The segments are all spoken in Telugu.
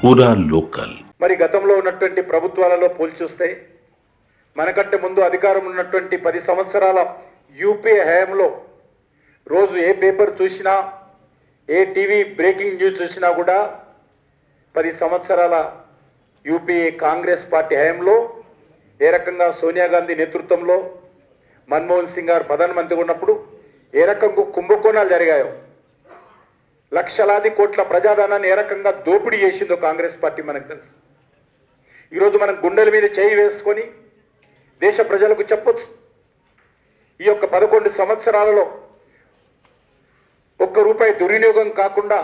పూరా లోకల్. మరి గతంలో ఉన్నటువంటి ప్రభుత్వాలలో పోల్చి చూస్తే మనకంటే ముందు అధికారం ఉన్నటువంటి 10 సంవత్సరాల యూపీఏ హయాంలో రోజు ఏ పేపర్ చూసినా ఏ టీవీ బ్రేకింగ్ న్యూస్ చూసినా కూడా 10 సంవత్సరాల యూపీఏ కాంగ్రెస్ పార్టీ హయాంలో ఏ రకంగా సోనియా గాంధీ నేతృత్వంలో మన్మోహన్ సింగ్ గారు ప్రధానమంత్రి ఉన్నప్పుడు ఏ రకంగా కుంభకోణాలు జరిగాయో, లక్షలాది కోట్ల ప్రజాధనాన్ని ఏ రకంగా దోపిడీ చేసిందో కాంగ్రెస్ పార్టీ మనకు తెలుసు. ఈరోజు మనం గుండెల మీద చేయి వేసుకొని దేశ ప్రజలకు చెప్పొచ్చు, ఈ యొక్క 11 సంవత్సరాలలో ఒక్క రూపాయి దుర్వినియోగం కాకుండా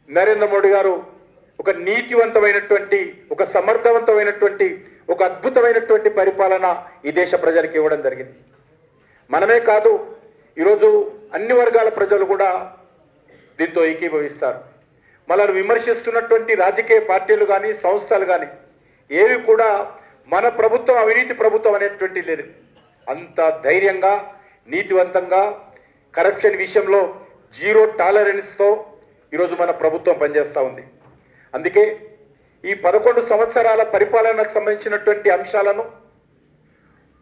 నరేంద్ర మోడీ గారు ఒక నీతివంతమైనటువంటి, ఒక సమర్థవంతమైనటువంటి, ఒక అద్భుతమైనటువంటి పరిపాలన ఈ దేశ ప్రజలకు ఇవ్వడం జరిగింది. మనమే కాదు, ఈరోజు అన్ని వర్గాల ప్రజలు కూడా దీంతో ఏకీభవిస్తారు. మనల్ని విమర్శిస్తున్నటువంటి రాజకీయ పార్టీలు కానీ సంస్థలు కానీ ఏవి కూడా మన ప్రభుత్వం అవినీతి ప్రభుత్వం అనేటువంటి లేదు. అంత ధైర్యంగా, నీతివంతంగా, కరప్షన్ విషయంలో జీరో టాలరెన్స్తో ఈరోజు మన ప్రభుత్వం పనిచేస్తూ ఉంది. అందుకే ఈ 11 సంవత్సరాల పరిపాలనకు సంబంధించినటువంటి అంశాలను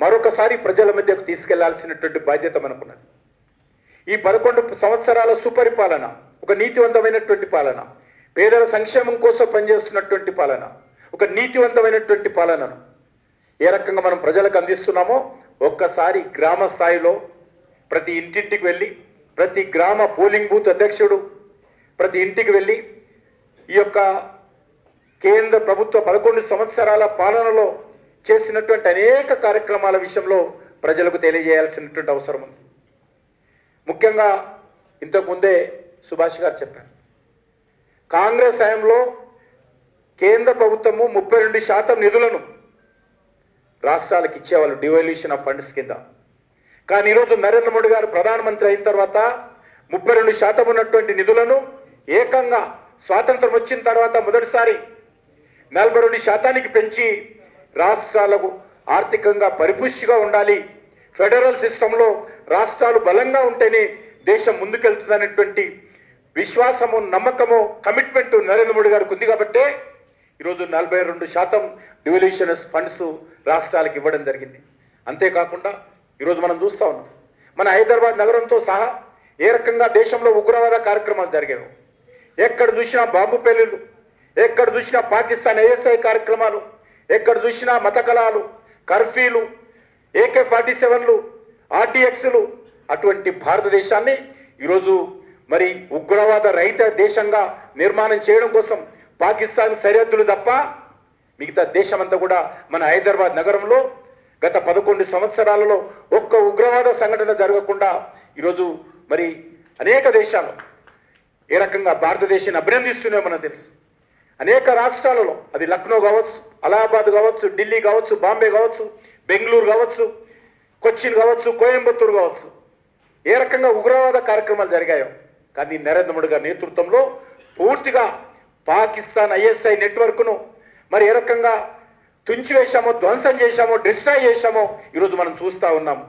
మరొకసారి ప్రజల మధ్యకు తీసుకెళ్లాల్సినటువంటి బాధ్యత మనకున్నది. ఈ 11 సంవత్సరాల సుపరిపాలన, ఒక నీతివంతమైనటువంటి పాలన, పేదల సంక్షేమం కోసం పనిచేస్తున్నటువంటి పాలన, ఒక నీతివంతమైనటువంటి పాలనను ఏ రకంగా మనం ప్రజలకు అందిస్తున్నామో ఒక్కసారి గ్రామ స్థాయిలో ప్రతి ఇంటింటికి వెళ్ళి, ప్రతి గ్రామ పోలింగ్ బూత్ అధ్యక్షుడు ప్రతి ఇంటికి వెళ్ళి ఈ యొక్క కేంద్ర ప్రభుత్వ 11 సంవత్సరాల పాలనలో చేసినటువంటి అనేక కార్యక్రమాల విషయంలో ప్రజలకు తెలియజేయాల్సినటువంటి అవసరం ఉంది. ముఖ్యంగా ఇంతకుముందే సుభాష్ గారు చెప్పారు, కాంగ్రెస్ హయాంలో కేంద్ర ప్రభుత్వము 32% నిధులను రాష్ట్రాలకు ఇచ్చేవాళ్ళు డివల్యూషన్ ఆఫ్ ఫండ్స్ కింద. కానీ ఈరోజు నరేంద్ర మోడీ గారు ప్రధానమంత్రి అయిన తర్వాత 32% ఉన్నటువంటి నిధులను ఏకంగా స్వాతంత్రం వచ్చిన తర్వాత మొదటిసారి 42% పెంచి రాష్ట్రాలకు ఆర్థికంగా పరిపుష్టిగా ఉండాలి, ఫెడరల్ సిస్టంలో రాష్ట్రాలు బలంగా ఉంటేనే దేశం ముందుకెళ్తుందనేటువంటి విశ్వాసము, నమ్మకము, కమిట్మెంట్ నరేంద్ర మోడీ గారికి ఉంది. కాబట్టే ఈరోజు 42% డివల్యూషన్ ఫండ్స్ రాష్ట్రాలకు ఇవ్వడం జరిగింది. అంతేకాకుండా ఈరోజు మనం చూస్తూ ఉన్నాం, మన హైదరాబాద్ నగరంతో సహా ఏ రకంగా దేశంలో ఉగ్రవాద కార్యక్రమాలు జరిగాయి. ఎక్కడ చూసినా బాంబు పేలుళ్ళు, ఎక్కడ చూసినా పాకిస్తాన్ ఐఎస్ఐ కార్యక్రమాలు, ఎక్కడ చూసినా మత కళాలు, కర్ఫ్యూలు, AK-47లు, RTXలు, అటువంటి భారతదేశాన్ని ఈరోజు మరి ఉగ్రవాద రహిత దేశంగా నిర్మాణం చేయడం కోసం పాకిస్తాన్ సరిహద్దులు తప్ప మిగతా దేశమంతా కూడా మన హైదరాబాద్ నగరంలో గత 11 సంవత్సరాలలో ఒక్క ఉగ్రవాద సంఘటన జరగకుండా ఈరోజు మరి అనేక దేశాలు ఏ రకంగా భారతదేశాన్ని అభినందిస్తున్నాయో మనకు తెలుసు. అనేక రాష్ట్రాలలో, అది లక్నో కావచ్చు, అలహాబాద్ కావచ్చు, ఢిల్లీ కావచ్చు, బాంబే కావచ్చు, బెంగళూరు కావచ్చు, కొచ్చిన్ కావచ్చు, కోయంబత్తూరు కావచ్చు, ఏ రకంగా ఉగ్రవాద కార్యక్రమాలు జరిగాయో. కానీ నరేంద్ర మోడీ గారి నేతృత్వంలో పూర్తిగా పాకిస్తాన్ ఐఎస్ఐ నెట్వర్క్ను మరి ఏ రకంగా తుంచివేశామో, ధ్వంసం చేశామో, డిస్ట్రాయ్ చేశామో ఈరోజు మనం చూస్తూ ఉన్నాము.